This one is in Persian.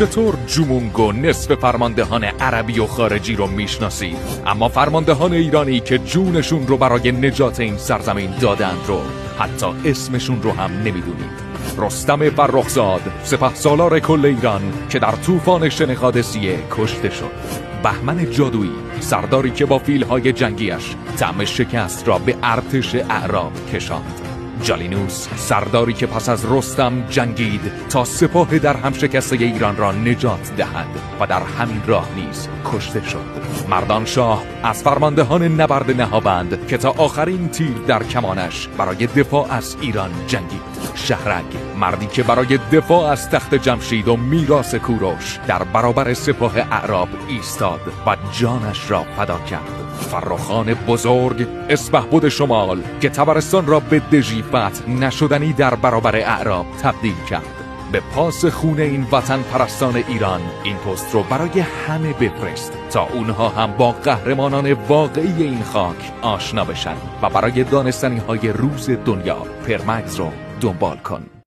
چطور جومونگو نصف فرماندهان عربی و خارجی رو میشناسید، اما فرماندهان ایرانی که جونشون رو برای نجات این سرزمین دادند رو حتی اسمشون رو هم نمیدونید؟ رستم فرخزاد، سپهسالار کل ایران که در طوفان شنقادسیه کشته شد. بهمن جادویی، سرداری که با فیلهای جنگیش طعم شکست را به ارتش اعراب کشاند. جالینوس، سرداری که پس از رستم جنگید تا سپاه در هم شکسته ایران را نجات دهد و در همین راه نیز کشته شد. مردانشاه، از فرماندهان نبرد نهابند که تا آخرین تیر در کمانش برای دفاع از ایران جنگید. شهرک، مردی که برای دفاع از تخت جمشید و میراث کوروش در برابر سپاه اعراب ایستاد و جانش را فدا کرد. فرخان بزرگ، اسپهبد شمال که طبرستان را به دژی فتح نشدنی در برابر اعراب تبدیل کرد. به پاس خون این وطن پرستان ایران این پست رو برای همه بفرست تا اونها هم با قهرمانان واقعی این خاک آشنا بشن و برای دانستنی های روز دنیا پرمگز رو دنبال کن.